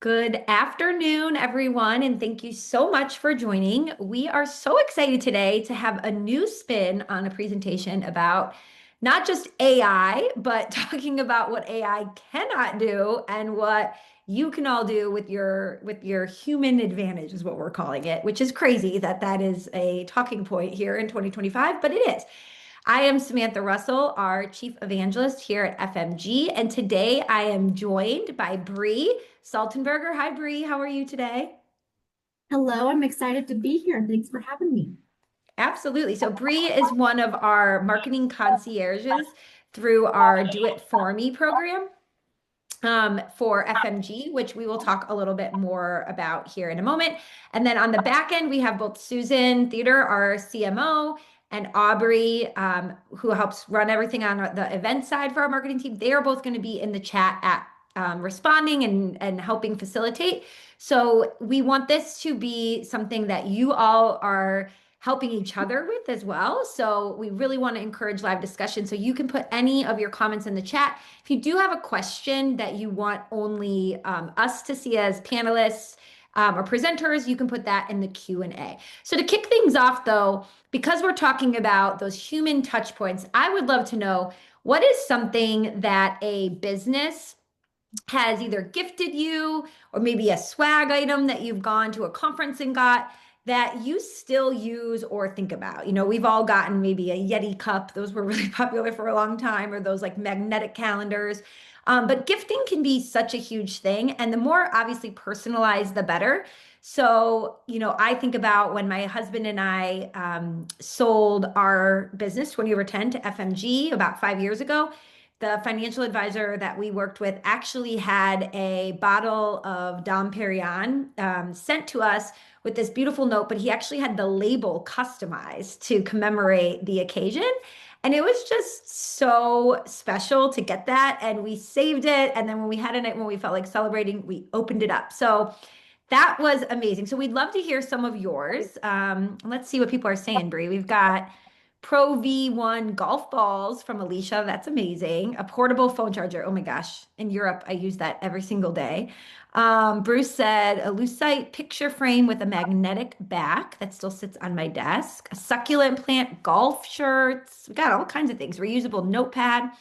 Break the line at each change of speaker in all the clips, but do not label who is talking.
Good afternoon, everyone, and thank you so much for joining. We are so excited today to have a new spin on a presentation about not just AI, but talking about what AI cannot do and what you can all do with your human advantage is what we're calling it, which is crazy that that is a talking point here in 2025, but it is. I am Samantha Russell, our Chief Evangelist here at FMG, and today I am joined by Bree Saltenberger. Hi, Bree. How are you today?
Hello, I'm excited to be here. Thanks for having me.
Absolutely. So Bree is one of our marketing concierges through our Do It For Me program for FMG, which we will talk a little bit more about here in a moment. And then on the back end, we have both Susan Theater, our CMO, and Aubrey, who helps run everything on the event side for our marketing team. They are both going to be in the chat at responding and helping facilitate. So we want this to be something that you all are helping each other with as well. So we really want to encourage live discussion. So you can put any of your comments in the chat. If you do have a question that you want only us to see as panelists or presenters, you can put that in the Q&A. So to kick things off though, because we're talking about those human touch points, I would love to know what is something that a business has either gifted you or maybe a swag item that you've gone to a conference and got that you still use or think about. You know, we've all gotten maybe a Yeti cup. Those were really popular for a long time, or those like magnetic calendars. But gifting can be such a huge thing. And the more obviously personalized, the better. So, I think about when my husband and I sold our business 20 over 10 to FMG about 5 years ago. The financial advisor that we worked with actually had a bottle of Dom Perignon sent to us with this beautiful note, but he actually had the label customized to commemorate the occasion. And it was just so special to get that. And we saved it. And then when we had a night when we felt like celebrating, we opened it up. So that was amazing. So we'd love to hear some of yours. Let's see what people are saying, Bree. We've got Pro V1 golf balls from Alicia. That's amazing. A portable phone charger. Oh my gosh. In Europe, I use that every single day. Bruce said a lucite picture frame with a magnetic back that still sits on my desk. A succulent plant golf shirts. We got all kinds of things. Reusable notepad.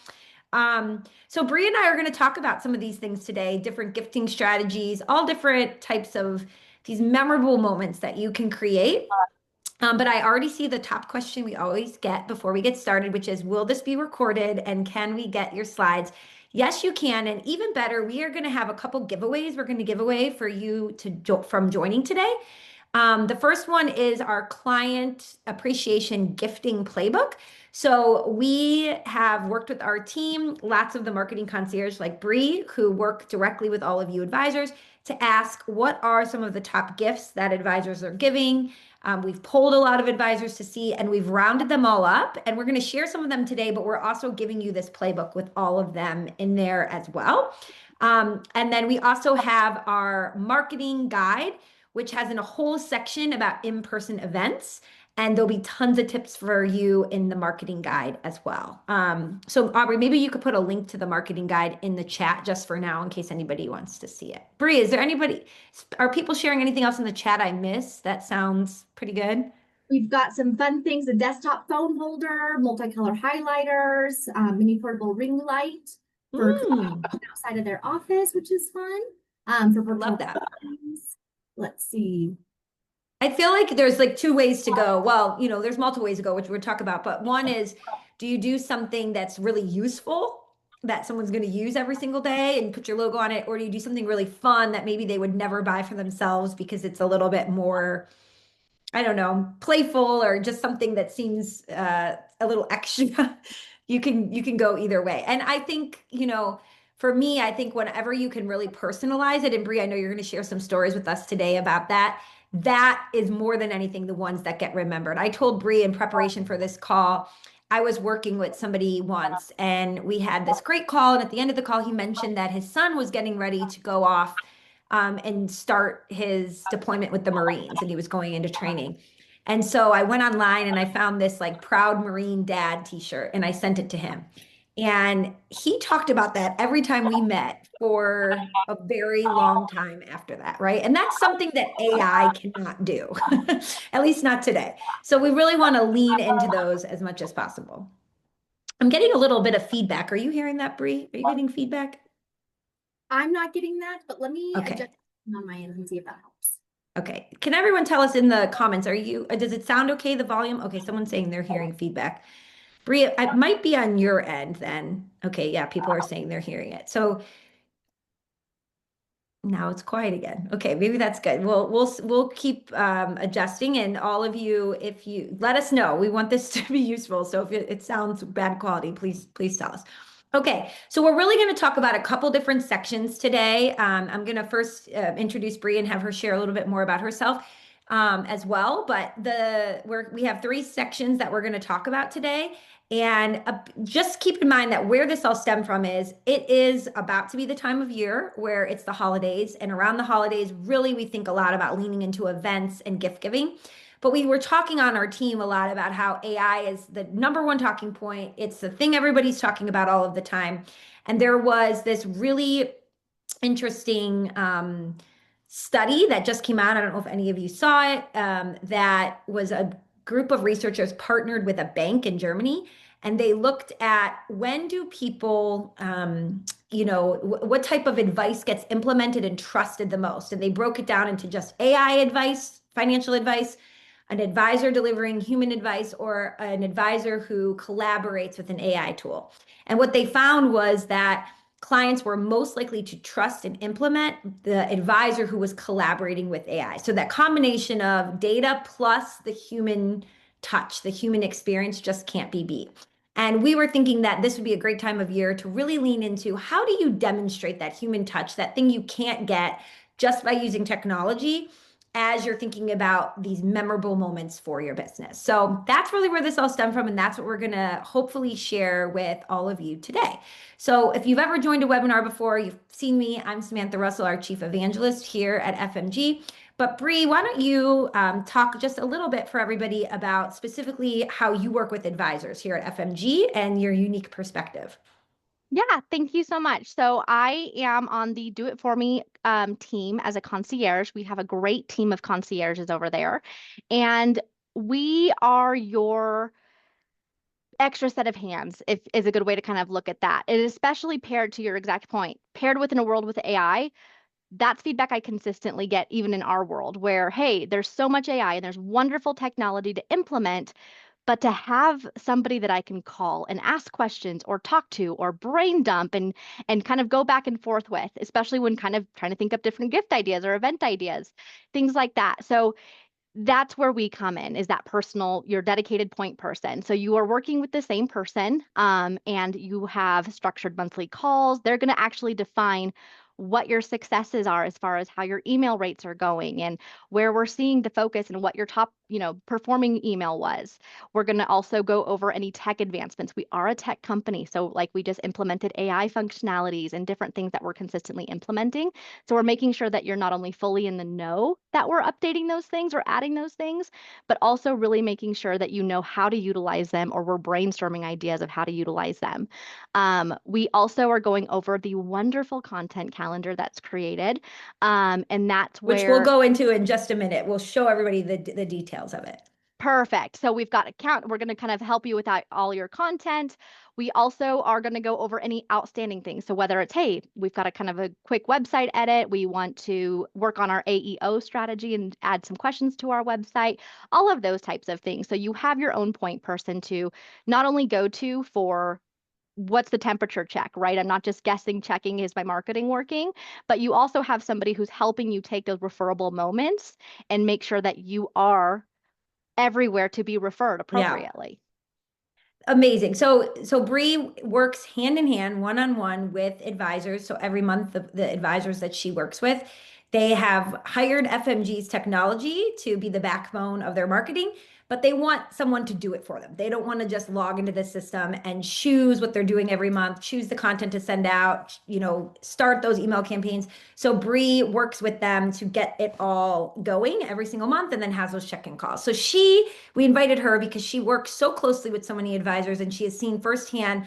So Bree and I are going to talk about some of these things today, different gifting strategies, all different types of these memorable moments that you can create. But I already see the top question we always get before we get started, which is, will this be recorded and can we get your slides? Yes, you can. And even better, we are going to have a couple giveaways we're going to give away for you from joining today. The first one is our client appreciation gifting playbook. So we have worked with our team, lots of the marketing concierge like Bree, who work directly with all of you advisors to ask what are some of the top gifts that advisors are giving. We've polled a lot of advisors to see, and we've rounded them all up. And we're going to share some of them today, but we're also giving you this playbook with all of them in there as well. And then we also have our marketing guide, which has a whole section about in-person events. And there'll be tons of tips for you in the marketing guide as well. So Aubrey, maybe you could put a link to the marketing guide in the chat just for now in case anybody wants to see it. Bree, are people sharing anything else in the chat I missed? That sounds pretty good.
We've got some fun things, a desktop phone holder, multicolor highlighters, mini portable ring light for
Mm,
outside of their office, which is fun. For
I love
virtual
that.
meetings. Let's see.
I feel like there's like two ways to go. Well, there's multiple ways to go, which we'll talk about. But one is, do you do something that's really useful that someone's going to use every single day and put your logo on it? Or do you do something really fun that maybe they would never buy for themselves because it's a little bit more, I don't know, playful or just something that seems a little extra? You can go either way. And I think, for me, I think whenever you can really personalize it, and Brie, I know you're going to share some stories with us today about that. That is more than anything the ones that get remembered. I told Brie in preparation for this call, I was working with somebody once and we had this great call. And at the end of the call, he mentioned that his son was getting ready to go off and start his deployment with the Marines, and he was going into training. And so I went online and I found this like Proud Marine Dad t-shirt and I sent it to him. And he talked about that every time we met for a very long time after that, right? And that's something that AI cannot do, at least not today. So we really want to lean into those as much as possible. I'm getting a little bit of feedback. Are you hearing that, Bree? Are you getting feedback?
I'm not getting that, but let me
Okay.
adjust on my end and see if that helps.
Okay. Can everyone tell us in the comments, does it sound okay, the volume? Okay, someone's saying they're hearing feedback. Bree, it might be on your end then. Okay, yeah, people are saying they're hearing it. So now it's quiet again. Okay, maybe that's good. We'll keep adjusting, and all of you, if you let us know, we want this to be useful. So if it sounds bad quality, please tell us. Okay, so we're really going to talk about a couple different sections today. I'm going to first introduce Bree and have her share a little bit more about herself as well. But we have three sections that we're going to talk about today. And just keep in mind that where this all stemmed from is it is about to be the time of year where it's the holidays. And around the holidays, really, we think a lot about leaning into events and gift giving. But we were talking on our team a lot about how AI is the number one talking point. It's the thing everybody's talking about all of the time. And there was this really interesting study that just came out. I don't know if any of you saw it. That was a group of researchers partnered with a bank in Germany, and they looked at when do people, what type of advice gets implemented and trusted the most. And they broke it down into just AI advice, financial advice, an advisor delivering human advice, or an advisor who collaborates with an AI tool. And what they found was that clients were most likely to trust and implement the advisor who was collaborating with AI. So that combination of data plus the human touch, the human experience just can't be beat. And we were thinking that this would be a great time of year to really lean into how do you demonstrate that human touch, that thing you can't get just by using technology as you're thinking about these memorable moments for your business. So that's really where this all stemmed from. And that's what we're going to hopefully share with all of you today. So if you've ever joined a webinar before, you've seen me. I'm Samantha Russell, our Chief Evangelist here at FMG. But Bree, why don't you talk just a little bit for everybody about specifically how you work with advisors here at FMG and your unique perspective.
Yeah, thank you so much. So I am on the Do It For Me team as a concierge. We have a great team of concierges over there, and we are your extra set of hands, if is a good way to kind of look at that. It is especially paired to your exact point, paired within a world with AI. That's feedback I consistently get even in our world where, hey, there's so much AI and there's wonderful technology to implement, but to have somebody that I can call and ask questions or talk to or brain dump and kind of go back and forth with, especially when kind of trying to think up different gift ideas or event ideas, things like that. So that's where we come in, is that personal, your dedicated point person. So you are working with the same person, and you have structured monthly calls. They're going to actually define what your successes are as far as how your email rates are going and where we're seeing the focus and what your top, performing email was. We're going to also go over any tech advancements. We are a tech company. So like we just implemented AI functionalities and different things that we're consistently implementing. So we're making sure that you're not only fully in the know that we're updating those things or adding those things, but also really making sure that you know how to utilize them, or we're brainstorming ideas of how to utilize them. We also are going over the wonderful content calendar that's created. And that's
Which we'll
where
go into in just a minute. We'll show everybody the details of it.
Perfect. So we've got account. We're going to kind of help you with all your content. We also are going to go over any outstanding things. So whether it's, hey, we've got a kind of a quick website edit, we want to work on our AEO strategy and add some questions to our website, all of those types of things. So you have your own point person to not only go to for what's the temperature check, right? I'm not just guessing, checking, is my marketing working? But you also have somebody who's helping you take those referable moments and make sure that you are everywhere to be referred
Yeah.
appropriately.
Amazing. So Bree works hand in hand, one-on-one with advisors. So every month, the advisors that she works with, they have hired FMG's technology to be the backbone of their marketing, but they want someone to do it for them. They don't want to just log into the system and choose what they're doing every month, choose the content to send out, start those email campaigns. So Bree works with them to get it all going every single month and then has those check-in calls. So we invited her because she works so closely with so many advisors and she has seen firsthand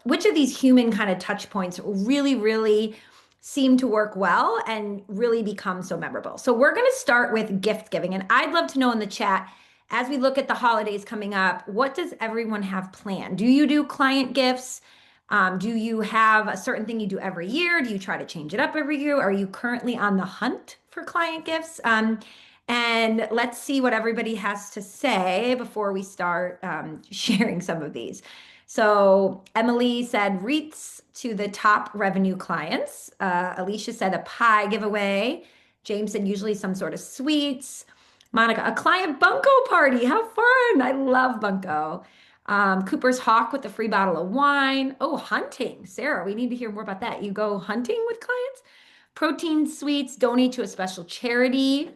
which of these human kind of touch points really, really seem to work well and really become so memorable. So we're going to start with gift giving. And I'd love to know in the chat, as we look at the holidays coming up, what does everyone have planned? Do you do client gifts? Do you have a certain thing you do every year? Do you try to change it up every year? Are you currently on the hunt for client gifts? And let's see what everybody has to say before we start sharing some of these. So Emily said wreaths to the top revenue clients. Alicia said a pie giveaway. James said usually some sort of sweets. Monica, a client bunko party. How fun. I love bunko. Cooper's Hawk with a free bottle of wine. Oh, hunting. Sarah, we need to hear more about that. You go hunting with clients? Protein sweets, donate to a special charity.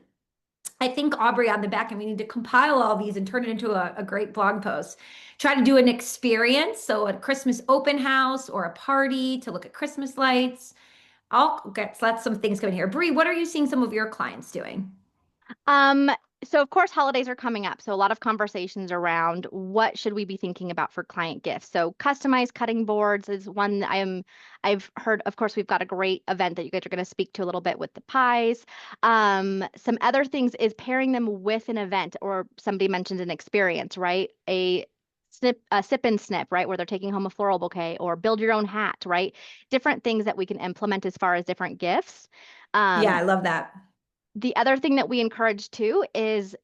I think Aubrey on the back, and we need to compile all these and turn it into a great blog post. Try to do an experience. So a Christmas open house or a party to look at Christmas lights. I'll get lots some things coming here. Bree, what are you seeing some of your clients doing?
So of course holidays are coming up. So a lot of conversations around what should we be thinking about for client gifts. So customized cutting boards is one I've heard. Of course, we've got a great event that you guys are going to speak to a little bit with the pies. Some other things is pairing them with an event, or somebody mentioned an experience, right? A sip and snip, right? Where they're taking home a floral bouquet, or build your own hat, right? Different things that we can implement as far as different gifts.
Yeah, I love that.
The other thing that we encourage too is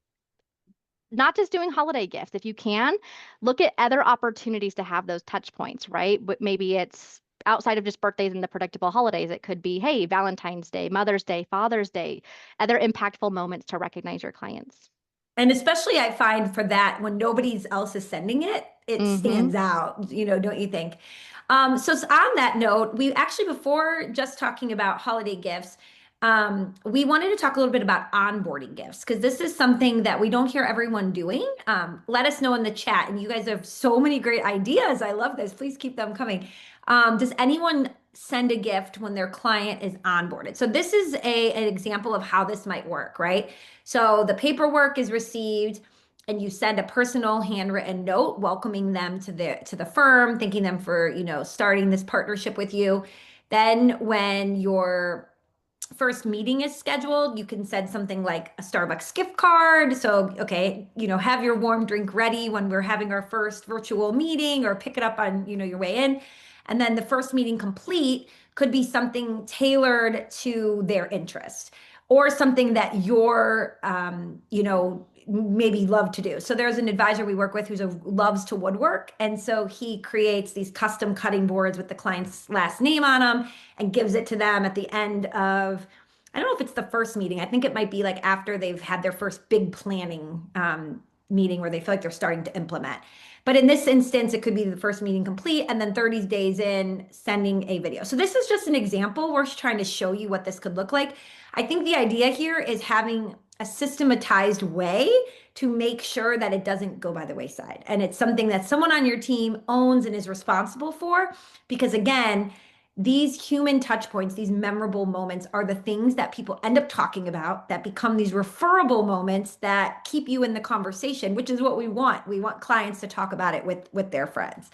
not just doing holiday gifts. If you can, look at other opportunities to have those touch points, right? But maybe it's outside of just birthdays and the predictable holidays. It could be, hey, Valentine's Day, Mother's Day, Father's Day, other impactful moments to recognize your clients.
And especially I find for that, when nobody else is sending it, it stands out, don't you think? So on that note, we actually, before just talking about holiday gifts, we wanted to talk a little bit about onboarding gifts because this is something that we don't hear everyone doing. Let us know in the chat, and you guys have so many great ideas. I love this. Please keep them coming. Does anyone send a gift when their client is onboarded? So this is an example of how this might work, right? So the paperwork is received and you send a personal handwritten note welcoming them to the firm, thanking them for, starting this partnership with you. Then when your first meeting is scheduled, you can send something like a Starbucks gift card. So, okay, have your warm drink ready when we're having our first virtual meeting, or pick it up on, your way in. And then the first meeting complete could be something tailored to their interest or something that you're, maybe love to do. So there's an advisor we work with who loves to woodwork. And so he creates these custom cutting boards with the client's last name on them and gives it to them at the end of, I don't know if it's the first meeting. I think it might be like after they've had their first big planning meeting where they feel like they're starting to implement. But in this instance, it could be the first meeting complete and then 30 days in sending a video. So this is just an example. We're trying to show you what this could look like. I think the idea here is having a systematized way to make sure that it doesn't go by the wayside. And it's something that someone on your team owns and is responsible for. Because again, these human touch points, these memorable moments are the things that people end up talking about that become these referable moments that keep you in the conversation, which is what we want. We want clients to talk about it with their friends.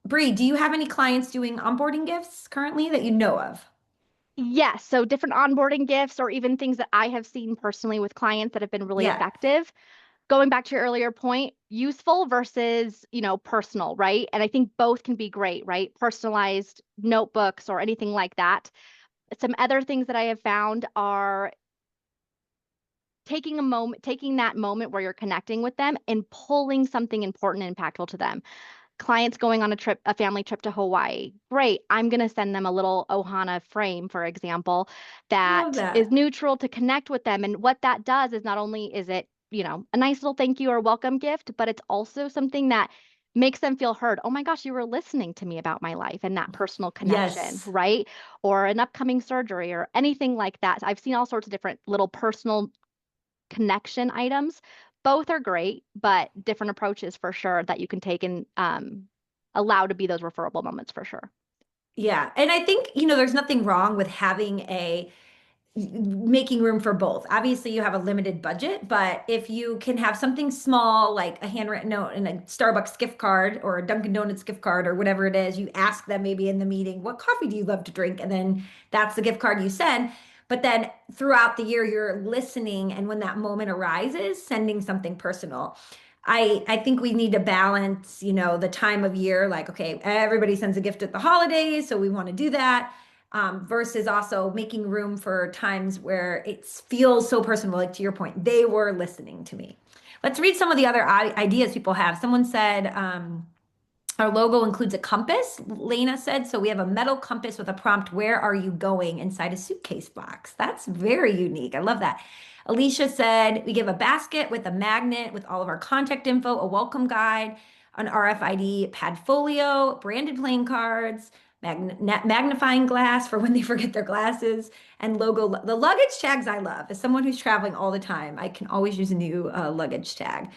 Bree, do you have any clients doing onboarding gifts currently that you know of?
Yes. So different onboarding gifts, or even things that I have seen personally with clients that have been really effective. Going back to your earlier point, useful versus, personal, right? And I think both can be great, right? Personalized notebooks or anything like that. Some other things that I have found are taking that moment where you're connecting with them and pulling something important and impactful to them. Clients going on a family trip to Hawaii. Great. I'm going to send them a little Ohana frame, for example,
Love
that is
that.
neutral to connect with them. And what that does is not only is it, a nice little thank you or welcome gift, but it's also something that makes them feel heard. Oh my gosh, you were listening to me about my life, and that personal connection,
Yes.
right? Or an upcoming surgery or anything like that. I've seen all sorts of different little personal connection items, both are great, but different approaches for sure that you can take and allow to be those referable moments for sure.
Yeah. And I think, there's nothing wrong with having making room for both. Obviously, you have a limited budget, but if you can have something small like a handwritten note and a Starbucks gift card or a Dunkin' Donuts gift card or whatever it is, you ask them maybe in the meeting, what coffee do you love to drink? And then that's the gift card you send. But then throughout the year, you're listening. And when that moment arises, sending something personal. I think we need to balance, the time of year, like, okay, everybody sends a gift at the holidays, so we want to do that versus also making room for times where it feels so personal. Like to your point, they were listening to me. Let's read some of the other ideas people have. Someone said, our logo includes a compass, Lena said. So we have a metal compass with a prompt, where are you going, inside a suitcase box. That's very unique. I love that. Alicia said, we give a basket with a magnet with all of our contact info, a welcome guide, an RFID pad folio, branded playing cards, magnifying glass for when they forget their glasses, and logo. The luggage tags I love. As someone who's traveling all the time, I can always use a new luggage tag.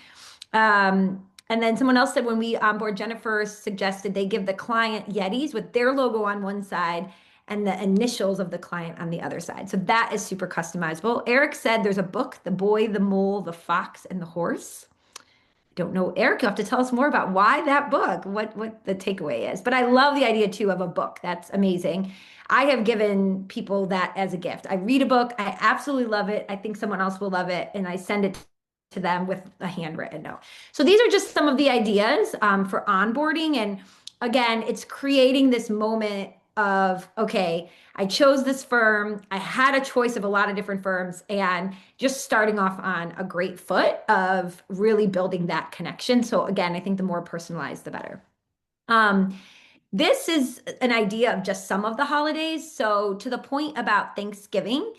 And then someone else said when we onboard, Jennifer suggested they give the client Yetis with their logo on one side and the initials of the client on the other side. So that is super customizable. Eric said there's a book, The Boy, the Mole, the Fox, and the Horse. Don't know, Eric, you have to tell us more about why that book, what the takeaway is. But I love the idea too of a book. That's amazing. I have given people that as a gift. I read a book, I absolutely love it. I think someone else will love it, and I send it to them with a handwritten note. So these are just some of the ideas for onboarding. And again, it's creating this moment of, okay, I chose this firm. I had a choice of a lot of different firms, and just starting off on a great foot of really building that connection. So again, I think the more personalized, the better. This is an idea of just some of the holidays. So to the point about Thanksgiving,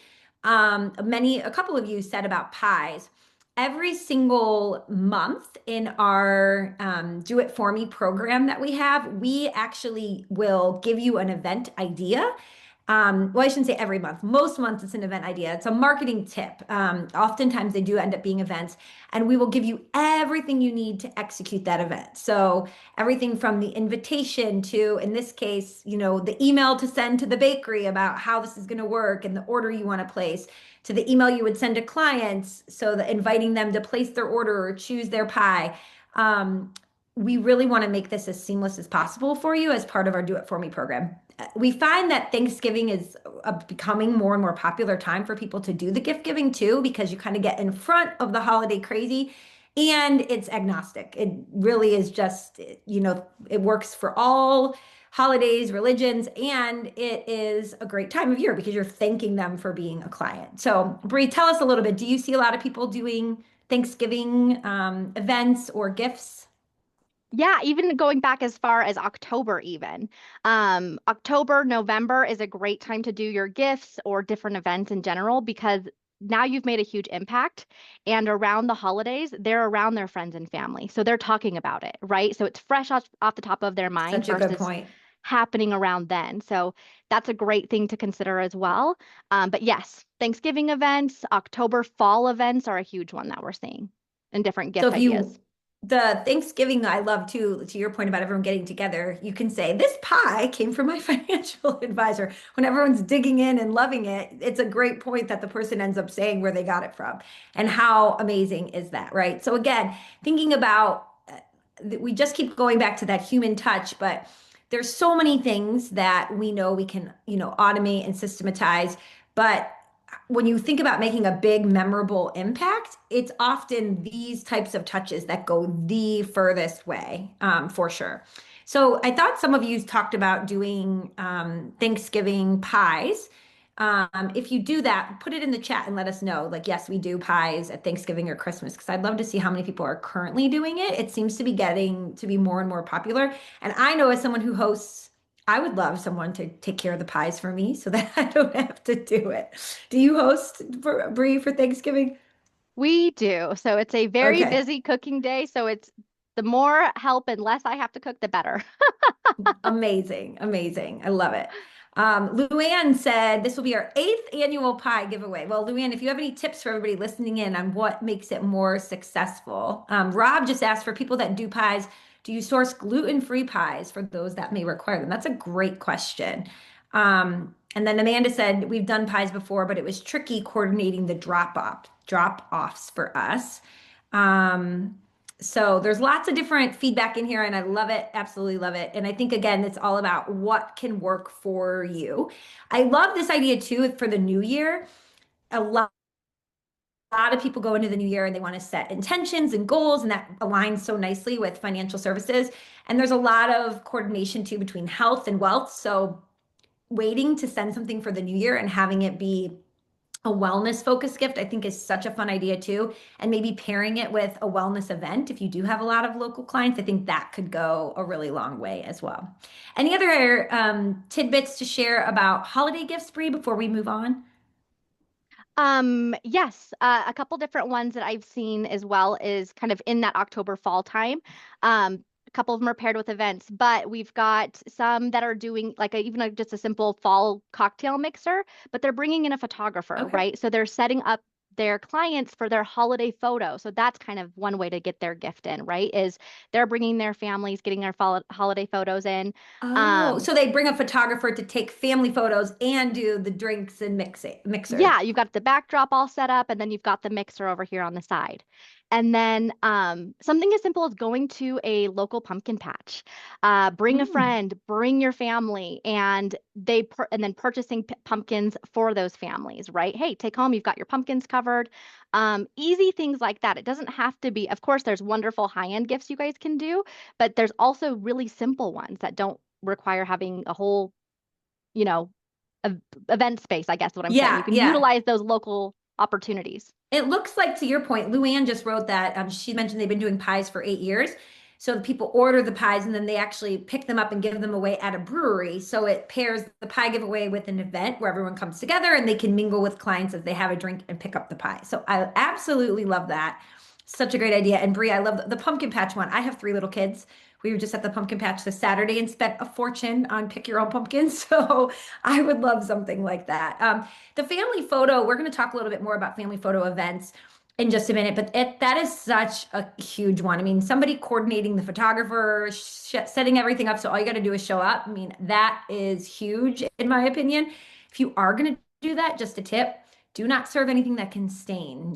a couple of you said about pies. Every single month in our Do It For Me program that we have, we actually will give you an event idea. Well, I shouldn't say every month. Most months it's an event idea. It's a marketing tip. Oftentimes they do end up being events, and we will give you everything you need to execute that event. So everything from the invitation to, in this case, the email to send to the bakery about how this is going to work and the order you want to place, to the email you would send to clients, so that inviting them to place their order or choose their pie. We really want to make this as seamless as possible for you as part of our Do It For Me program. We find that Thanksgiving is becoming more and more popular time for people to do the gift giving too, because you kind of get in front of the holiday crazy, and it's agnostic. It really is just, it works for all holidays, religions, and it is a great time of year because you're thanking them for being a client. So Bree, tell us a little bit. Do you see a lot of people doing Thanksgiving events or gifts?
Yeah, even going back as far as October, even. October, November is a great time to do your gifts or different events in general because now you've made a huge impact. And around the holidays, they're around their friends and family. So they're talking about it, right? So it's fresh off the top of their mind
Such a good
versus
point.
happening around then. So that's a great thing to consider as well. But yes, Thanksgiving events, October fall events are a huge one that we're seeing and different
So
gift ideas.
the Thanksgiving I love too, to your point about everyone getting together, you can say, this pie came from my financial advisor. When everyone's digging in and loving it, it's a great point that the person ends up saying where they got it from. And how amazing is that, right? So again, thinking about, we just keep going back to that human touch, but there's so many things that we know we can, automate and systematize. But when you think about making a big, memorable impact, it's often these types of touches that go the furthest way, for sure. So I thought some of you talked about doing Thanksgiving pies. If you do that, put it in the chat and let us know. Like, yes, we do pies at Thanksgiving or Christmas, because I'd love to see how many people are currently doing it. It seems to be getting to be more and more popular. And I know as someone who hosts, I would love someone to take care of the pies for me so that I don't have to do it. Do you host, Bree, for Thanksgiving?
We do. So it's a very
Okay.
busy cooking day. So it's the more help and less I have to cook, the better.
Amazing. Amazing. I love it. Luann said this will be our 8th annual pie giveaway. Well, Luann, if you have any tips for everybody listening in on what makes it more successful. Rob just asked for people that do pies, do you source gluten-free pies for those that may require them? That's a great question. And then Amanda said, we've done pies before, but it was tricky coordinating the drop-offs for us. So there's lots of different feedback in here, and I love it, absolutely love it. And I think, again, it's all about what can work for you. I love this idea too for the new year. A lot of people go into the new year and they want to set intentions and goals, and that aligns so nicely with financial services. And there's a lot of coordination too between health and wealth. So waiting to send something for the new year and having it be a wellness focused gift, I think is such a fun idea too. And maybe pairing it with a wellness event. If you do have a lot of local clients, I think that could go a really long way as well. Any other tidbits to share about holiday gifts, Bree, before we move on?
Yes, a couple different ones that I've seen as well is kind of in that October fall time. A couple of them are paired with events, but we've got some that are doing like just a simple fall cocktail mixer, but they're bringing in a photographer,
Okay.
right? So they're setting up their clients for their holiday photo. So that's kind of one way to get their gift in, right? Is they're bringing their families, getting their holiday photos in.
Oh,
Um,
so they bring a photographer to take family photos and do the drinks and mixer.
Yeah, you've got the backdrop all set up, and then you've got the mixer over here on the side. And then something as simple as going to a local pumpkin patch. Bring a
Mm.
friend, bring your family, and and then purchasing pumpkins for those families, right? Hey, take home, you've got your pumpkins covered. Easy things like that. It doesn't have to be, of course, there's wonderful high-end gifts you guys can do, but there's also really simple ones that don't require having a whole, you know, ev- event space, I guess what I'm saying. You
Yeah,
can
yeah.
utilize those local opportunities.
It looks like, to your point, Luann just wrote that she mentioned they've been doing pies for 8 years. So the people order the pies and then they actually pick them up and give them away at a brewery. So it pairs the pie giveaway with an event where everyone comes together and they can mingle with clients as they have a drink and pick up the pie. So I absolutely love that. Such a great idea. And Brie, I love the pumpkin patch one. I have 3 little kids. We were just at the pumpkin patch this Saturday and spent a fortune on pick your own pumpkins. So I would love something like that. The family photo, we're going to talk a little bit more about family photo events in just a minute, but that is such a huge one. I mean, somebody coordinating the photographer, setting everything up, so all you got to do is show up. I mean, that is huge in my opinion. If you are going to do that, just a tip, do not serve anything that can stain.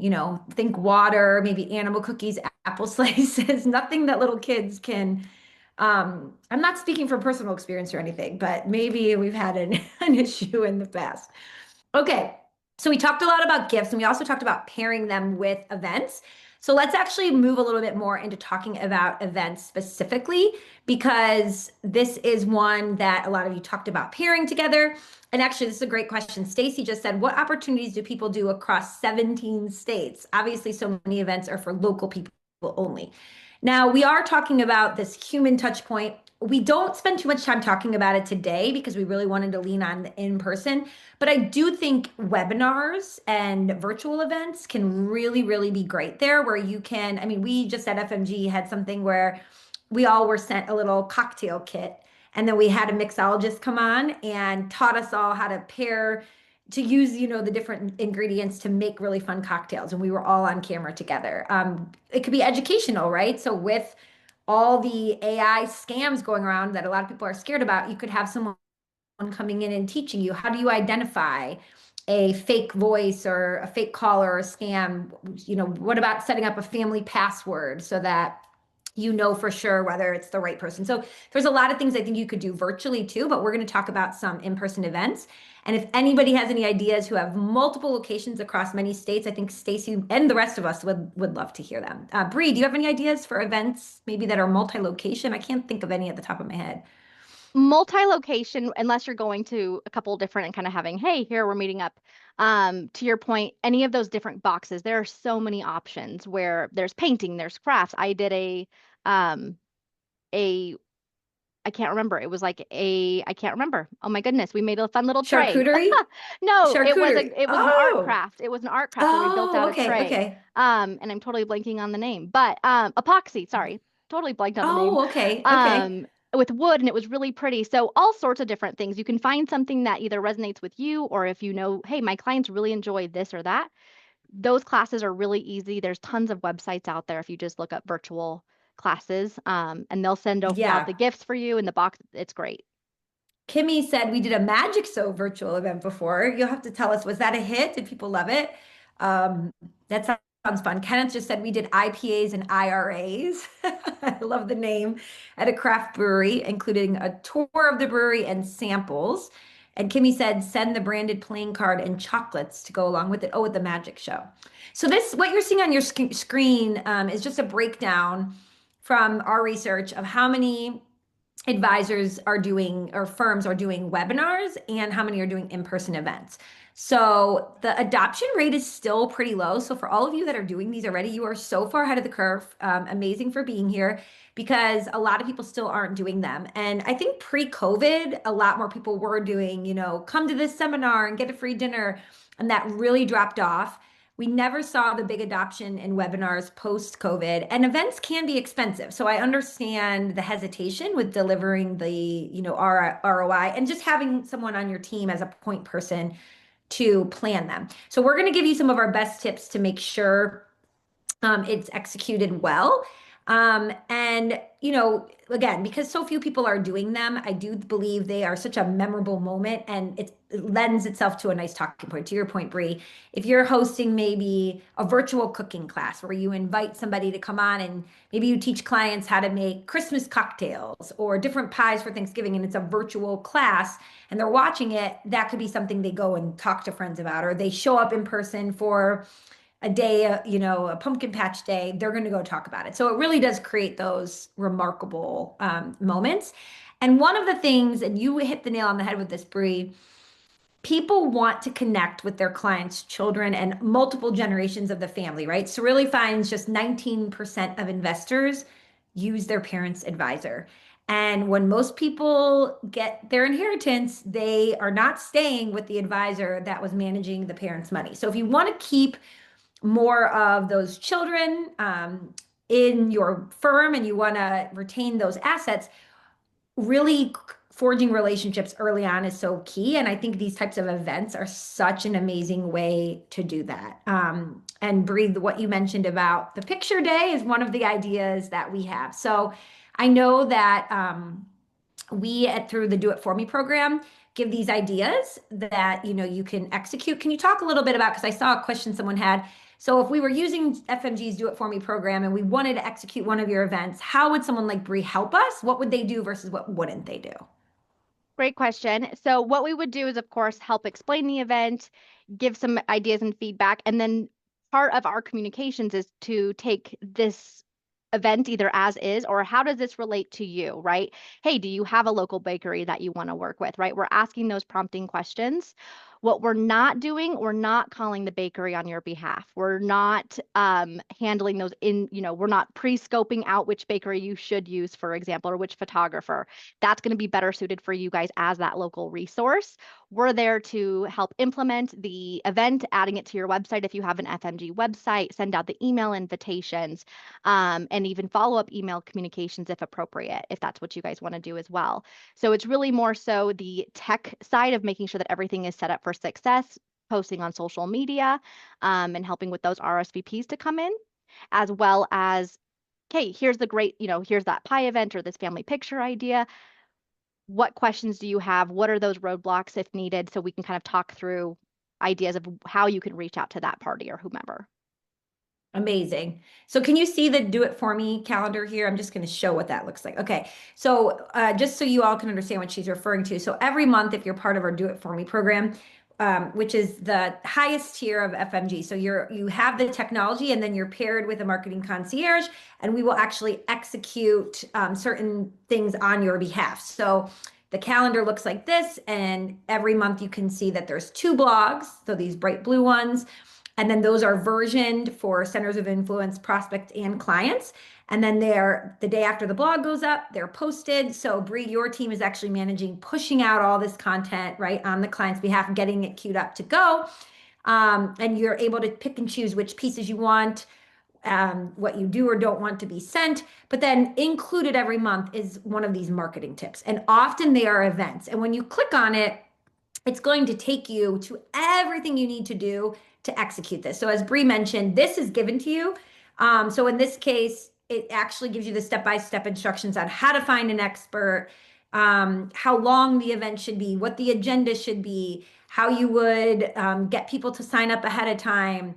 Think water, maybe animal cookies, apple slices, nothing that little kids can. I'm not speaking from personal experience or anything, but maybe we've had an issue in the past. Okay, so we talked a lot about gifts and we also talked about pairing them with events. So let's actually move a little bit more into talking about events specifically, because this is one that a lot of you talked about pairing together. And actually, this is a great question. Stacy just said, what opportunities do people do across 17 states? Obviously, so many events are for local people only. Now, we are talking about this human touch point. We don't spend too much time talking about it today because we really wanted to lean on the in-person. But I do think webinars and virtual events can really, really be great there where you can, I mean, we just at FMG had something where we all were sent a little cocktail kit. And then we had a mixologist come on and taught us all how to pair, to use, the different ingredients to make really fun cocktails. And we were all on camera together. It could be educational, right? So with all the AI scams going around that a lot of people are scared about, you could have someone coming in and teaching you how do you identify a fake voice or a fake call or a scam. What about setting up a family password so that you know for sure whether it's the right person. So there's a lot of things I think you could do virtually too, but we're going to talk about some in-person events. And if anybody has any ideas who have multiple locations across many states, I think Stacy and the rest of us would love to hear them. Bree, do you have any ideas for events maybe that are multi-location? I can't think of any at the top of my head.
Multi-location, unless you're going to a couple different and kind of having, hey, here we're meeting up. To your point, any of those different boxes, there are so many options where there's painting, there's crafts. I did um, a I can't remember. It was like I can't remember. Oh my goodness, we made a fun little tray.
Charcuterie?
No,
Charcuterie.
it was an art
Oh,
craft. It was an art craft where we built
oh,
out a
okay,
tray.
okay.
And I'm totally blanking on the name, but epoxy, sorry. Totally blanked on the name.
Oh, okay, okay.
Um, with wood and it was really pretty. So all sorts of different things. You can find something that either resonates with you, or if you know, hey, my clients really enjoy this or that. Those classes are really easy. There's tons of websites out there if you just look up virtual classes, and they'll send out
Yeah.
the gifts for you in the box. It's great.
Kimmy said we did a Magic So virtual event before. You'll have to tell us, was that a hit? Did people love it? Um, that sounds fun. Kenneth just said we did IPAs and IRAs. I love the name at a craft brewery, including a tour of the brewery and samples. And Kimmy said, send the branded playing card and chocolates to go along with it. Oh, with the magic show. So this, what you're seeing on your screen, is just a breakdown from our research of how many advisors are doing or firms are doing webinars and how many are doing in-person events. So the adoption rate is still pretty low. So for all of you that are doing these already, you are so far ahead of the curve. Amazing for being here, because a lot of people still aren't doing them. And I think pre-COVID, a lot more people were doing, come to this seminar and get a free dinner. And that really dropped off. We never saw the big adoption in webinars post COVID, and events can be expensive. So I understand the hesitation with delivering the, ROI, and just having someone on your team as a point person to plan them. So we're going to give you some of our best tips to make sure it's executed well. And, again, because so few people are doing them, I do believe they are such a memorable moment, and it lends itself to a nice talking point. To your point, Bree, if you're hosting maybe a virtual cooking class where you invite somebody to come on and maybe you teach clients how to make Christmas cocktails or different pies for Thanksgiving, and it's a virtual class and they're watching it, that could be something they go and talk to friends about, or they show up in person for a day, a pumpkin patch day, they're going to go talk about it. So it really does create those remarkable moments. And one of the things, and you hit the nail on the head with this, Bree, people want to connect with their clients' children and multiple generations of the family, right? Cerilli finds just 19% of investors use their parents' advisor. And when most people get their inheritance, they are not staying with the advisor that was managing the parents' money. So if you want to keep more of those children in your firm and you want to retain those assets, really forging relationships early on is so key. And I think these types of events are such an amazing way to do that. And Bree, what you mentioned about the picture day is one of the ideas that we have. So I know that through the Do It For Me program, give these ideas that you can execute. Can you talk a little bit about, because I saw a question someone had. So if we were using FMG's Do It For Me program and we wanted to execute one of your events, how would someone like Bree help us? What would they do versus what wouldn't they do?
Great question. So what we would do is, of course, help explain the event, give some ideas and feedback, and then part of our communications is to take this event either as is, or how does this relate to you, right? Hey, do you have a local bakery that you want to work with, right? We're asking those prompting questions. What we're not doing, we're not calling the bakery on your behalf. We're not handling those we're not pre-scoping out which bakery you should use, for example, or which photographer. That's going to be better suited for you guys as that local resource. We're there to help implement the event, adding it to your website if you have an FMG website, send out the email invitations, and even follow-up email communications if appropriate, if that's what you guys want to do as well. So it's really more so the tech side of making sure that everything is set up for success, posting on social media, and helping with those RSVPs to come in, as well as, okay, here's the great, here's that pie event or this family picture idea. What questions do you have? What are those roadblocks if needed? So we can kind of talk through ideas of how you can reach out to that party or whomever.
Amazing. So can you see the Do It For Me calendar here? I'm just going to show what that looks like. Okay. So just so you all can understand what she's referring to. So every month, if you're part of our Do It For Me program, which is the highest tier of FMG. So you have the technology, and then you're paired with a marketing concierge, and we will actually execute certain things on your behalf. So the calendar looks like this, and every month you can see that there's 2 blogs. So these bright blue ones. And then those are versioned for centers of influence, prospect, and clients. And then the day after the blog goes up, they're posted. So Bree, your team is actually managing pushing out all this content, right, on the client's behalf, getting it queued up to go. And you're able to pick and choose which pieces you want, what you do or don't want to be sent. But then included every month is one of these marketing tips. And often they are events. And when you click on it, it's going to take you to everything you need to do to execute this. So as Bree mentioned, this is given to you. So in this case, it actually gives you the step-by-step instructions on how to find an expert, how long the event should be, what the agenda should be, how you would get people to sign up ahead of time.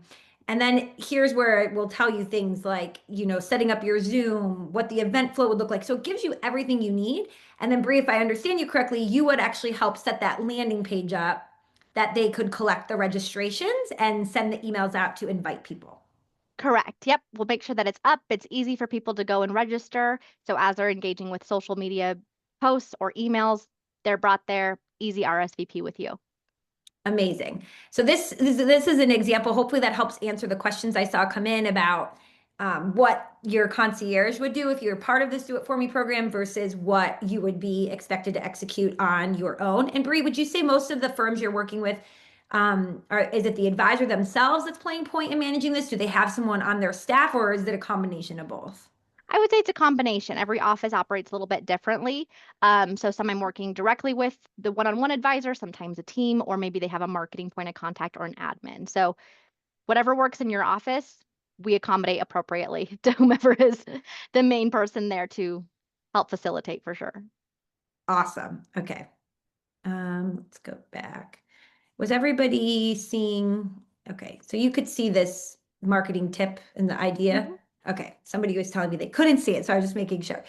And then here's where it will tell you things like, setting up your Zoom, what the event flow would look like. So it gives you everything you need. And then Bree, if I understand you correctly, you would actually help set that landing page up that they could collect the registrations and send the emails out to invite people.
Correct. Yep. We'll make sure that it's up. It's easy for people to go and register. So as they're engaging with social media posts or emails, they're brought there, easy RSVP with you.
Amazing. So this is an example. Hopefully that helps answer the questions I saw come in about what your concierge would do if you're part of this Do It For Me program versus what you would be expected to execute on your own. And Bree, would you say most of the firms you're working with, is it the advisor themselves that's playing point in managing this? Do they have someone on their staff, or is it a combination of both?
I would say it's a combination. Every office operates a little bit differently. So some I'm working directly with the one-on-one advisor, sometimes a team, or maybe they have a marketing point of contact or an admin. So whatever works in your office, we accommodate appropriately to whomever is the main person there to help facilitate for sure.
Awesome. Okay. Let's go back. Was everybody seeing? Okay, so you could see this marketing tip and the idea. Okay, somebody was telling me they couldn't see it, so I was just making sure.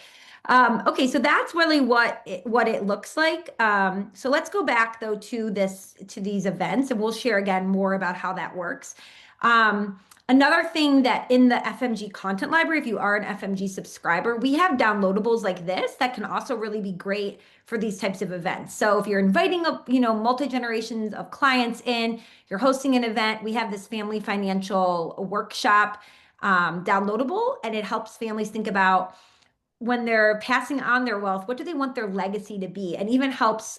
Okay, so that's really what it looks like. So let's go back though to these events, and we'll share again more about how that works. Another thing that in the FMG content library, if you are an FMG subscriber, we have downloadables like this that can also really be great for these types of events. So if you're inviting multi-generations of clients in, you're hosting an event, we have this family financial workshop downloadable, and it helps families think about when they're passing on their wealth, what do they want their legacy to be? And even helps,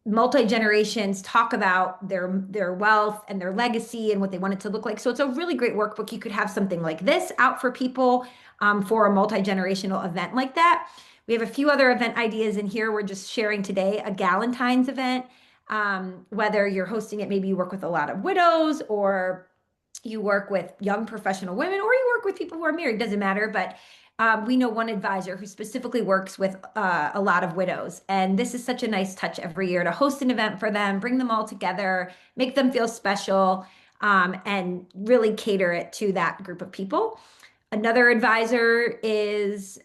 multi-generations talk about their wealth and their legacy and what they want it to look like. So it's a really great workbook. You could have something like this out for people for a multi-generational event like that. We have a few other event ideas in here. We're just sharing today a Galentine's event. Whether you're hosting it, maybe you work with a lot of widows, or you work with young professional women, or you work with people who are married, doesn't matter. But we know one advisor who specifically works with a lot of widows. And this is such a nice touch every year to host an event for them, bring them all together, make them feel special, and really cater it to that group of people. Another advisor is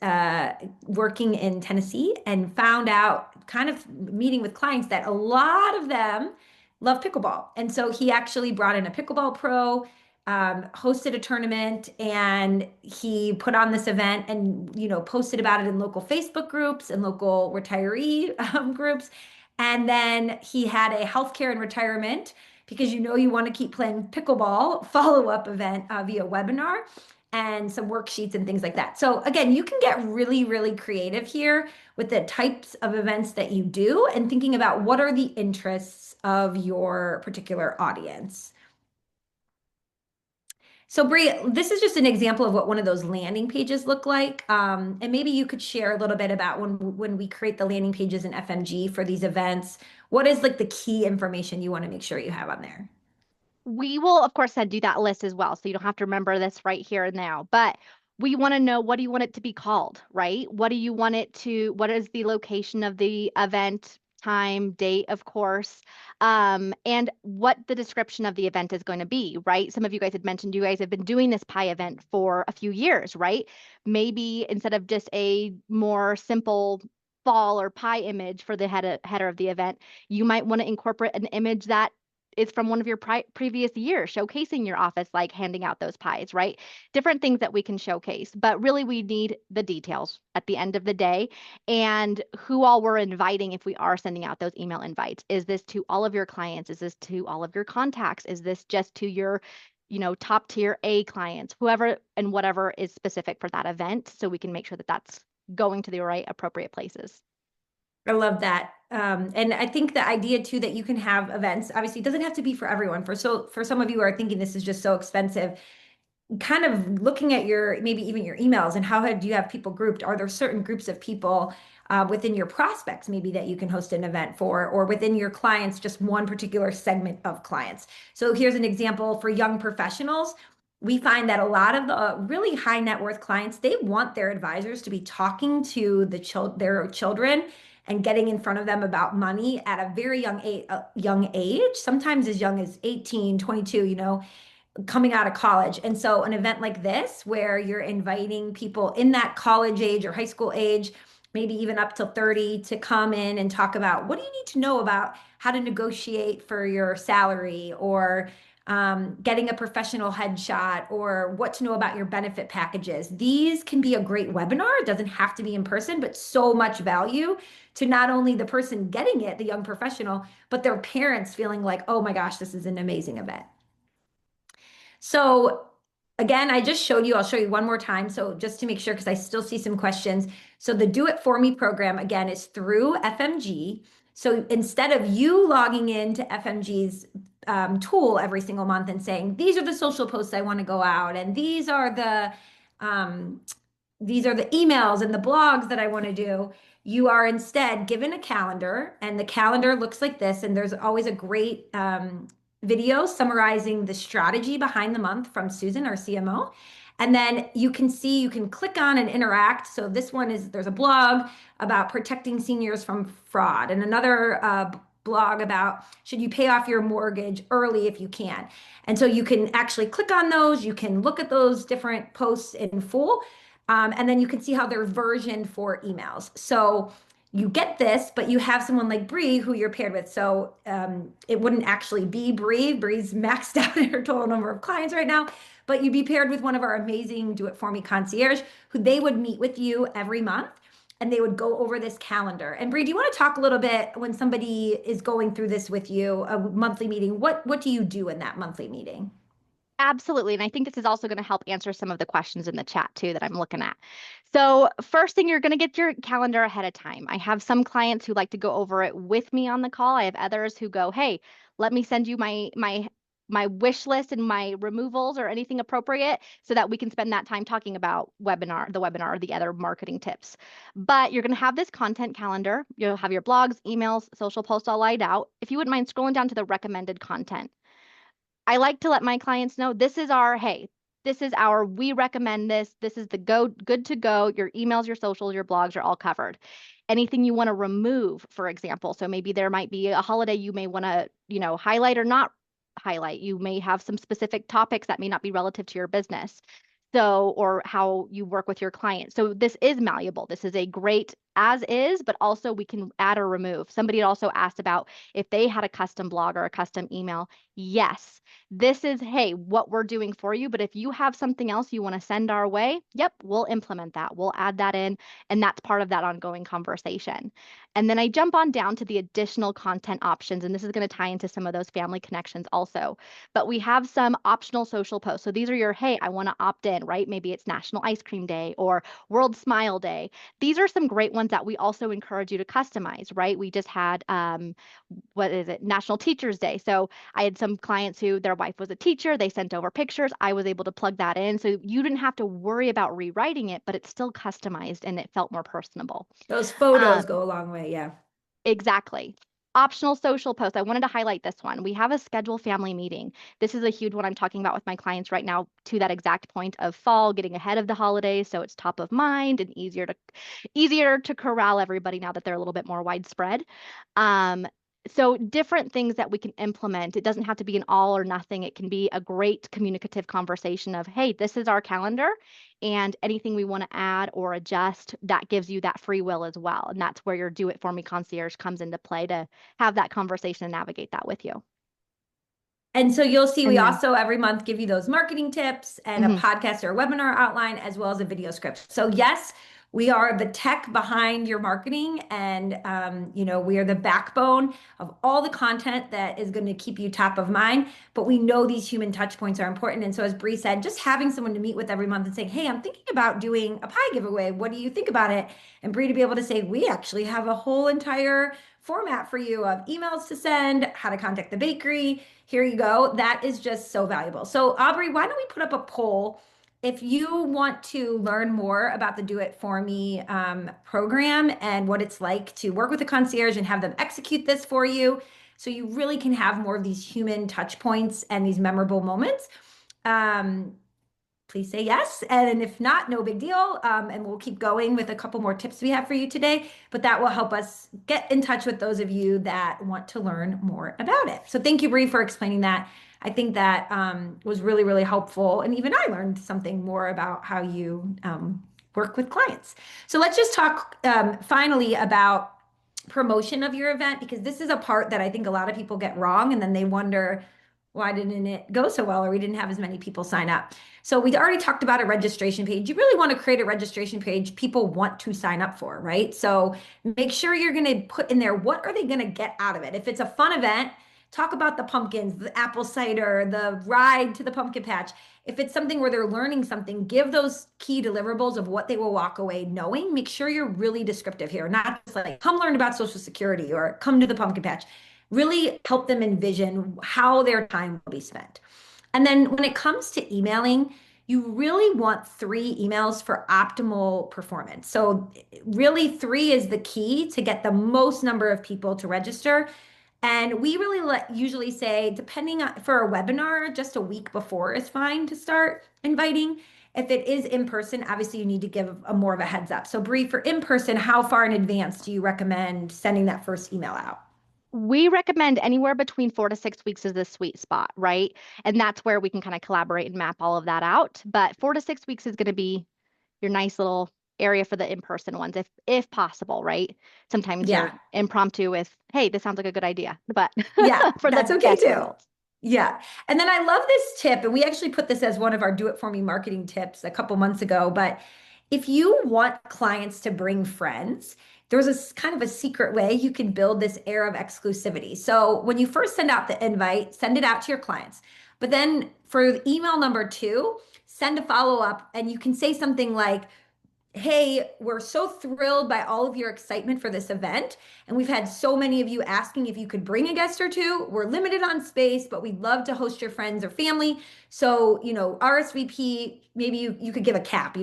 working in Tennessee and found out, kind of meeting with clients, that a lot of them love pickleball. And so he actually brought in a pickleball pro, hosted a tournament, and he put on this event and posted about it in local Facebook groups and local retiree groups. And then he had a healthcare and retirement, because you want to keep playing pickleball, follow-up event via webinar, and some worksheets and things like that. So again, you can get really, really creative here with the types of events that you do and thinking about what are the interests of your particular audience. So Bree, this is just an example of what one of those landing pages look like. And maybe you could share a little bit about when we create the landing pages in FMG for these events, what is like the key information you want to make sure you have on there?
We will, of course, do that list as well. So you don't have to remember this right here and now, but we want to know, what do you want it to be called, right? What do you want it to, what is the location of the event, time, date, of course, and what the description of the event is going to be, right? Some of you guys had mentioned you guys have been doing this pie event for a few years, right? Maybe instead of just a more simple ball or pie image for the header of the event, you might want to incorporate an image that is from one of your previous years, showcasing your office, like handing out those pies, right? Different things that we can showcase, but really we need the details at the end of the day, and who all we're inviting if we are sending out those email invites. Is this to all of your clients? Is this to all of your contacts? Is this just to your, top tier A clients, whoever and whatever is specific for that event, so we can make sure that that's going to the right appropriate places.
I love that. And I think the idea too that you can have events, obviously it doesn't have to be for everyone. For some of you who are thinking this is just so expensive, kind of looking at your, maybe even your emails and do you have people grouped? Are there certain groups of people within your prospects maybe that you can host an event for, or within your clients, just one particular segment of clients? So here's an example for young professionals. We find that a lot of the really high net worth clients, they want their advisors to be talking to their children and getting in front of them about money at a very young age, sometimes as young as 18, 22, coming out of college. And so an event like this, where you're inviting people in that college age or high school age, maybe even up to 30, to come in and talk about, what do you need to know about how to negotiate for your salary, or getting a professional headshot, or what to know about your benefit packages. These can be a great webinar. It doesn't have to be in person, but so much value to not only the person getting it, the young professional, but their parents feeling like, oh my gosh, this is an amazing event. So again, I just showed you, I'll show you one more time. So just to make sure, because I still see some questions. So the Do It For Me program, again, is through FMG. So instead of you logging into FMG's tool every single month and saying, these are the social posts I want to go out, and these are the emails and the blogs that I want to do, you are instead given a calendar, and the calendar looks like this. And there's always a great video summarizing the strategy behind the month from Susan, our CMO. And then you can click on and interact. So this one there's a blog about protecting seniors from fraud, and another blog about should you pay off your mortgage early if you can. And so you can actually click on those. You can look at those different posts in full. And then you can see how they're versioned for emails. So you get this, but you have someone like Bree who you're paired with. So it wouldn't actually be Bree. Bree's maxed out in her total number of clients right now, but you'd be paired with one of our amazing Do It For Me concierge, who they would meet with you every month, and they would go over this calendar. And Bree, do you want to talk a little bit, when somebody is going through this with you, a monthly meeting, what do you do in that monthly meeting?
Absolutely. And I think this is also going to help answer some of the questions in the chat too that I'm looking at. So first thing, you're going to get your calendar ahead of time. I have some clients who like to go over it with me on the call. I have others who go, hey, let me send you my wish list and my removals or anything appropriate, so that we can spend that time talking about the webinar or the other marketing tips. But you're going to have this content calendar. You'll have your blogs, emails, social posts all laid out. If you wouldn't mind scrolling down to the recommended content. I like to let my clients know this is we recommend this. This is the good to go. Your emails, your socials, your blogs are all covered. Anything you want to remove, for example. So maybe there might be a holiday you may want to, highlight or not highlight. You may have some specific topics that may not be relative to your business. So, or how you work with your clients. So this is malleable. This is a great as is, but also we can add or remove. Somebody had also asked about if they had a custom blog or a custom email. Yes, this is, hey, what we're doing for you. But if you have something else you want to send our way, yep, we'll implement that. We'll add that in. And that's part of that ongoing conversation. And then I jump on down to the additional content options. And this is going to tie into some of those family connections also. But we have some optional social posts. So these are your, hey, I want to opt in, right? Maybe it's National Ice Cream Day or World Smile Day. These are some great ones that we also encourage you to customize, right? We just had, National Teachers Day. So I had some clients who their wife was a teacher. They sent over pictures. I was able to plug that in. So you didn't have to worry about rewriting it, but it's still customized and it felt more personable.
Those photos go a long way. Yeah.
Exactly. Optional social posts. I wanted to highlight this one. We have a schedule family meeting. This is a huge one I'm talking about with my clients right now, to that exact point of fall, getting ahead of the holidays. So it's top of mind and easier to corral everybody now that they're a little bit more widespread. So different things that we can implement. It doesn't have to be an all or nothing. It can be a great communicative conversation of, hey, this is our calendar, and anything we want to add or adjust, that gives you that free will as well. And that's where your Do It For Me concierge comes into play, to have that conversation and navigate that with you.
And so you'll see, we
And then-
also every month give you those marketing tips and a podcast or a webinar outline, as well as a video script. So yes, we are the tech behind your marketing, and we are the backbone of all the content that is going to keep you top of mind. But we know these human touch points are important. And so as Bree said, just having someone to meet with every month and saying, hey, I'm thinking about doing a pie giveaway. What do you think about it? And Bree to be able to say, we actually have a whole entire format for you of emails to send, how to contact the bakery. Here you go. That is just so valuable. So Aubrey, why don't we put up a poll? If you want to learn more about the Do It For Me program and what it's like to work with a concierge and have them execute this for you, so you really can have more of these human touch points and these memorable moments, please say yes. And if not, no big deal. And we'll keep going with a couple more tips we have for you today, but that will help us get in touch with those of you that want to learn more about it. So thank you, Bree, for explaining that. I think that was really, really helpful. And even I learned something more about how you work with clients. So let's just talk finally about promotion of your event, because this is a part that I think a lot of people get wrong. And then they wonder, why didn't it go so well, or we didn't have as many people sign up? So we already talked about a registration page. You really want to create a registration page people want to sign up for, right? So make sure you're going to put in there, what are they going to get out of it? If it's a fun event, talk about the pumpkins, the apple cider, the ride to the pumpkin patch. If it's something where they're learning something, give those key deliverables of what they will walk away knowing. Make sure you're really descriptive here, not just like, come learn about Social Security or come to the pumpkin patch. Really help them envision how their time will be spent. And then when it comes to emailing, you really want 3 emails for optimal performance. So really 3 is the key to get the most number of people to register. And we really usually say, depending on, for a webinar, just a week before is fine to start inviting. If it is in person, obviously you need to give more of a heads up. So Bree, for in person, how far in advance do you recommend sending that first email out?
We recommend anywhere between 4 to 6 weeks is the sweet spot, right? And that's where we can kind of collaborate and map all of that out. But 4 to 6 weeks is going to be your nice little area for the in-person ones, if possible, right? Sometimes
Yeah.
you're impromptu with, hey, this sounds like a good idea, but
Yeah,
for
that's
the
okay
best
too.
results.
Yeah. And then I love this tip, and we actually put this as one of our Do It For Me marketing tips a couple months ago. But if you want clients to bring friends, there's a kind of a secret way you can build this air of exclusivity. So when you first send out the invite, send it out to your clients. But then for email number 2, send a follow-up, and you can say something like, hey, we're so thrilled by all of your excitement for this event. And we've had so many of you asking if you could bring a guest or 2. We're limited on space, but we'd love to host your friends or family. So, RSVP, maybe you could give a cap,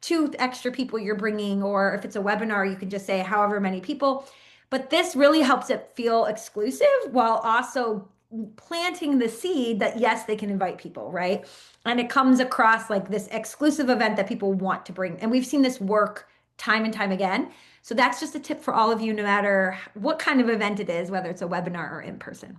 2 extra people you're bringing, or if it's a webinar, you can just say however many people. But this really helps it feel exclusive while also planting the seed that, yes, they can invite people, right? And it comes across like this exclusive event that people want to bring. And we've seen this work time and time again. So that's just a tip for all of you, no matter what kind of event it is, whether it's a webinar or in person.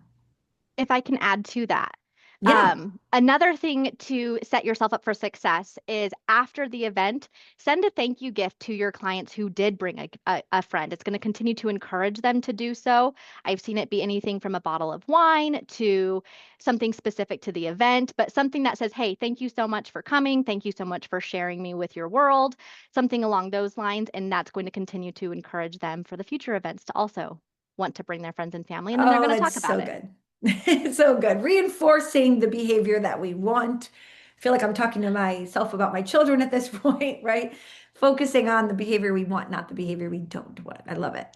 If I can add to that,
Yeah.
another thing to set yourself up for success is after the event, send a thank you gift to your clients who did bring a friend. It's going to continue to encourage them to do so. I've seen it be anything from a bottle of wine to something specific to the event, but something that says, hey, thank you so much for coming. Thank you so much for sharing me with your world, something along those lines. And that's going to continue to encourage them for the future events to also want to bring their friends and family. And then they're going to talk about it.
Good. It's so good. Reinforcing the behavior that we want. I feel like I'm talking to myself about my children at this point, right? Focusing on the behavior we want, not the behavior we don't want. I love it.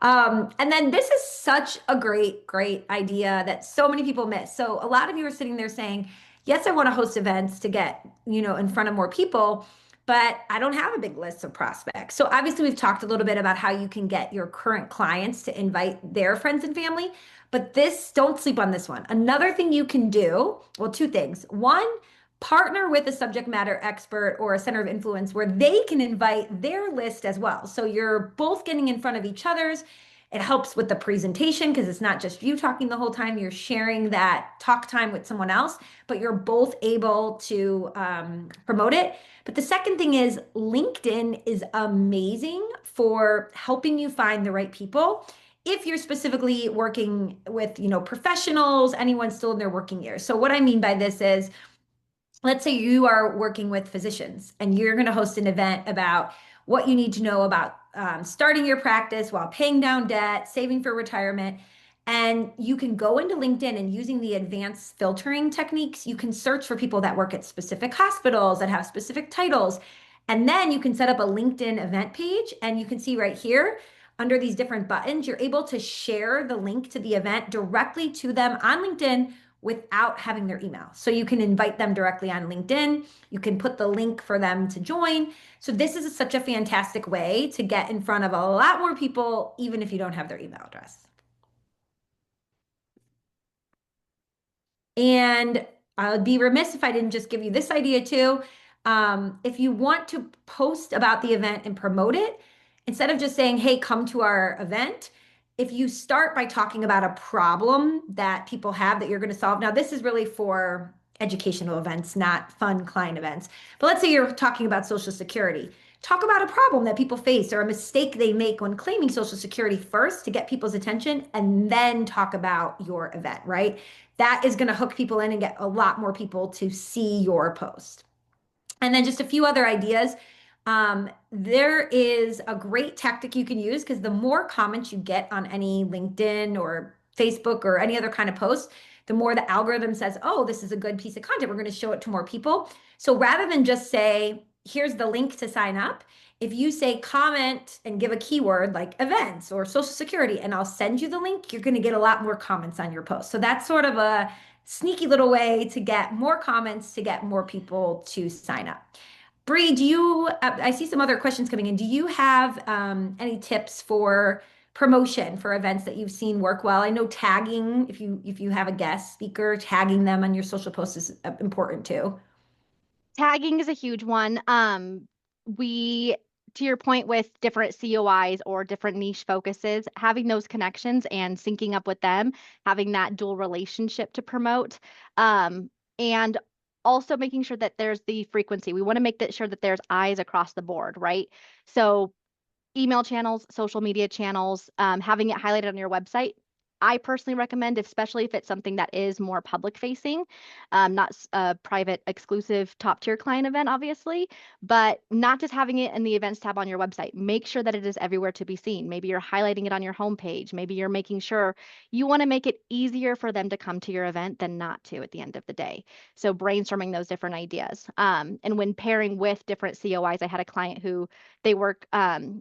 And then this is such a great, great idea that so many people miss. So a lot of you are sitting there saying, yes, I want to host events to get, in front of more people, but I don't have a big list of prospects. So obviously we've talked a little bit about how you can get your current clients to invite their friends and family. But don't sleep on this one. Another thing you can do, well, 2 things. One, partner with a subject matter expert or a center of influence where they can invite their list as well. So you're both getting in front of each other's. It helps with the presentation because it's not just you talking the whole time. You're sharing that talk time with someone else, but you're both able to promote it. But the second thing is LinkedIn is amazing for helping you find the right people. If you're specifically working with, professionals, anyone still in their working years. So what I mean by this is, let's say you are working with physicians and you're going to host an event about what you need to know about starting your practice while paying down debt, saving for retirement. And you can go into LinkedIn and using the advanced filtering techniques, you can search for people that work at specific hospitals that have specific titles. And then you can set up a LinkedIn event page and you can see right here, under these different buttons, you're able to share the link to the event directly to them on LinkedIn without having their email. So you can invite them directly on LinkedIn. You can put the link for them to join. So this is such a fantastic way to get in front of a lot more people, even if you don't have their email address. And I'd be remiss if I didn't just give you this idea too. If you want to post about the event and promote it, instead of just saying, hey, come to our event, if you start by talking about a problem that people have that you're going to solve. Now, this is really for educational events, not fun client events. But let's say you're talking about Social Security. Talk about a problem that people face or a mistake they make when claiming Social Security first to get people's attention, and then talk about your event, right? That is going to hook people in and get a lot more people to see your post. And then just a few other ideas. There is a great tactic you can use, because the more comments you get on any LinkedIn or Facebook or any other kind of post, the more the algorithm says, oh, this is a good piece of content. We're going to show it to more people. So rather than just say, here's the link to sign up, if you say comment and give a keyword like events or Social Security, and I'll send you the link, you're going to get a lot more comments on your post. So that's sort of a sneaky little way to get more comments, to get more people to sign up. Bree, do you, I see some other questions coming in. Do you have any tips for promotion for events that you've seen work well? I know tagging, if you have a guest speaker, tagging them on your social posts is important too.
Tagging is a huge one. We, to your point with different COIs or different niche focuses, having those connections and syncing up with them, having that dual relationship to promote, and also making sure that there's the frequency. We want to make sure that there's eyes across the board, right? So email channels, social media channels, having it highlighted on your website. I personally recommend, especially if it's something that is more public facing, not a private, exclusive, top tier client event, obviously, but not just having it in the events tab on your website. Make sure that it is everywhere to be seen. Maybe you're highlighting it on your homepage. Maybe you're making sure you want to make it easier for them to come to your event than not to at the end of the day. So brainstorming those different ideas. And when pairing with different COIs, I had a client who they work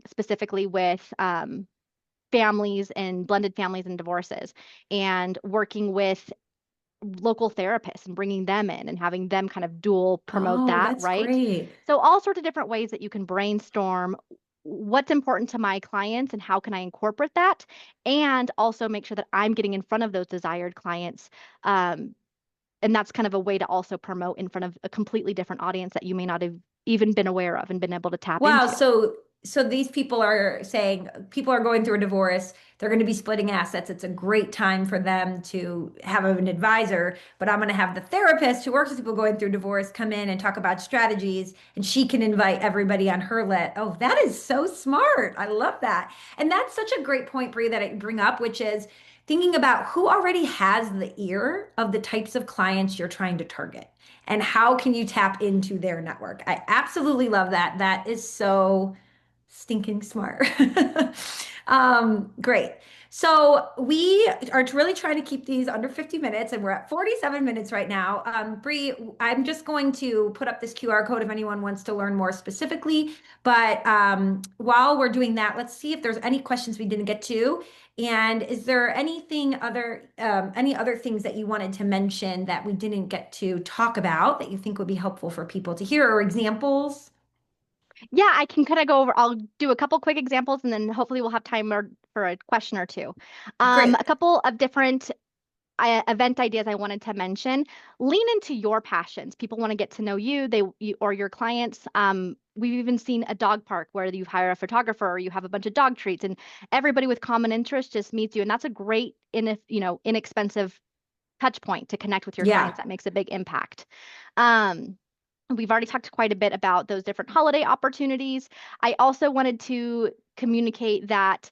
specifically with families and blended families and divorces, and working with local therapists and bringing them in and having them kind of dual promote
Oh,
that,
that's
right?
great.
So all sorts of different ways that you can brainstorm what's important to my clients and how can I incorporate that, and also make sure that I'm getting in front of those desired clients. And that's kind of a way to also promote in front of a completely different audience that you may not have even been aware of and been able to tap
Wow.
into.
So these people are saying people are going through a divorce. They're going to be splitting assets. It's a great time for them to have an advisor, but I'm going to have the therapist who works with people going through divorce come in and talk about strategies, and she can invite everybody on her list. Oh, that is so smart. I love that. And that's such a great point, Brie, that I bring up, which is thinking about who already has the ear of the types of clients you're trying to target, and how can you tap into their network. I absolutely love that. That is so stinking smart. Great. So we are really trying to keep these under 50 minutes, and we're at 47 minutes right now. Bree, I'm just going to put up this QR code if anyone wants to learn more specifically. But while we're doing that, let's see if there's any questions we didn't get to. And is there any other things that you wanted to mention that we didn't get to talk about that you think would be helpful for people to hear, or examples?
Yeah, I can kind of go over, I'll do a couple quick examples and then hopefully we'll have time for a question or two.
Great.
A couple of different event ideas I wanted to mention. Lean into your passions. People want to get to know you, or your clients. We've even seen a dog park where you hire a photographer or you have a bunch of dog treats and everybody with common interest just meets you. And that's a great, inexpensive touch point to connect with your
Yeah.
clients. That makes a big impact. Um, We've already talked quite a bit about those different holiday opportunities. I also wanted to communicate that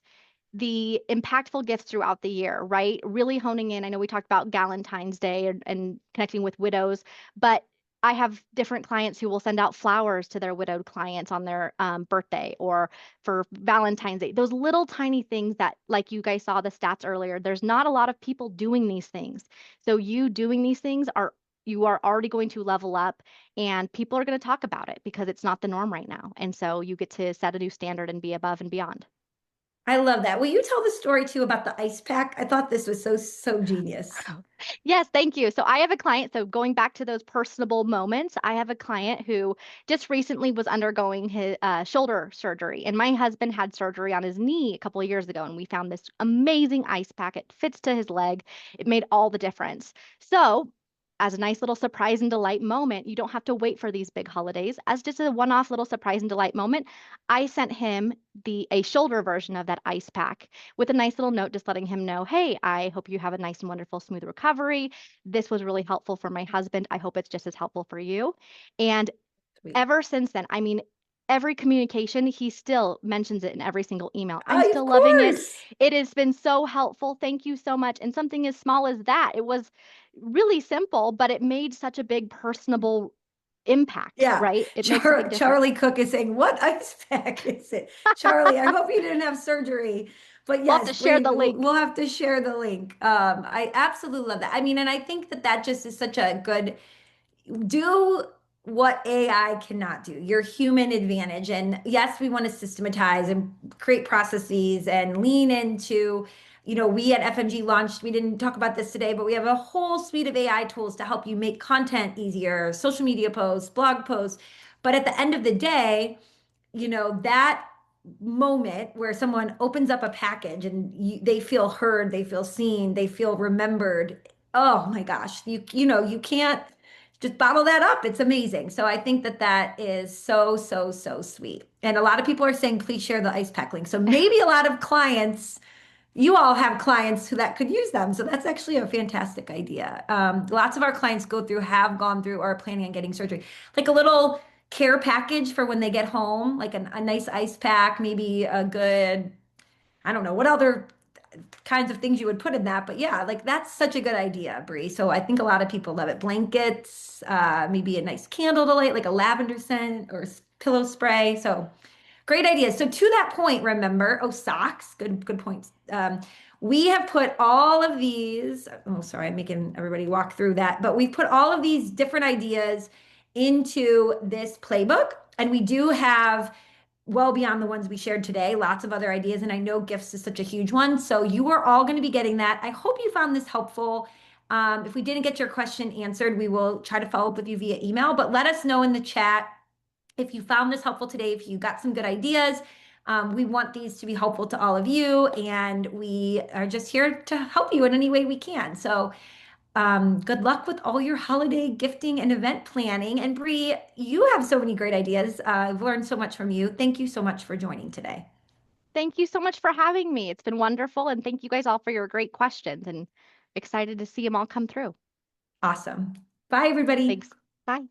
the impactful gifts throughout the year, right? Really honing in. I know we talked about Valentine's Day and connecting with widows, but I have different clients who will send out flowers to their widowed clients on their birthday or for Valentine's Day. Those little tiny things that, like you guys saw the stats earlier, there's not a lot of people doing these things. So you doing these things you are already going to level up, and people are going to talk about it because it's not the norm right now. And so you get to set a new standard and be above and beyond.
I love that. Will you tell the story too about the ice pack? I thought this was so genius.
Yes, thank you. So I have a client, so going back to those personable moments, I have a client who just recently was undergoing his shoulder surgery, and my husband had surgery on his knee a couple of years ago, and we found this amazing ice pack. It fits to his leg. It made all the difference. So as a nice little surprise and delight moment, you don't have to wait for these big holidays. As just a one-off little surprise and delight moment, I sent him a shoulder version of that ice pack with a nice little note just letting him know, hey, I hope you have a nice and wonderful, smooth recovery. This was really helpful for my husband. I hope it's just as helpful for you. And
Sweet.
ever since then, I mean, every communication, he still mentions it in every single email. I'm
Oh, of
still loving it.
course.
It has been so helpful. Thank you so much. And something as small as that, it was really simple, but it made such a big personable impact,
Yeah.
right? It makes a big difference.
Charlie Cook is saying, what ice pack is it? Charlie, I hope you didn't have surgery. But
We'll have
yes,
to share
Bree,
the link.
we'll have to share the link. I absolutely love that. I mean, and I think that that just is such a good do what AI cannot do, your human advantage. And yes, we want to systematize and create processes and lean into, we at FMG launched, we didn't talk about this today, but we have a whole suite of AI tools to help you make content easier, social media posts, blog posts. But at the end of the day, that moment where someone opens up a package and they feel heard, they feel seen, they feel remembered. Oh my gosh, you can't just bottle that up. It's amazing. So I think that that is so sweet. And a lot of people are saying, please share the ice pack link. So maybe a lot of clients, you all have clients who that could use them. So that's actually a fantastic idea. Lots of our clients have gone through, or are planning on getting surgery, like a little care package for when they get home, like a nice ice pack, maybe a good, I don't know, what other kinds of things you would put in that. But yeah, like that's such a good idea, Bree. So I think a lot of people love it. Blankets, maybe a nice candle to light, like a lavender scent or pillow spray. So great ideas. So to that point, remember, socks, good points. We have put all of these, oh, sorry, I'm making everybody walk through that, but we've put all of these different ideas into this playbook. And we do have, well beyond the ones we shared today, lots of other ideas. And I know gifts is such a huge one. So you are all going to be getting that. I hope you found this helpful. If we didn't get your question answered, we will try to follow up with you via email, but let us know in the chat if you found this helpful today, if you got some good ideas. We want these to be helpful to all of you, and we are just here to help you in any way we can. So good luck with all your holiday gifting and event planning. And Bree, you have so many great ideas. I've learned so much from you. Thank you so much for joining today.
Thank you so much for having me. It's been wonderful. And thank you guys all for your great questions and excited to see them all come through.
Awesome. Bye, everybody.
Thanks. Bye.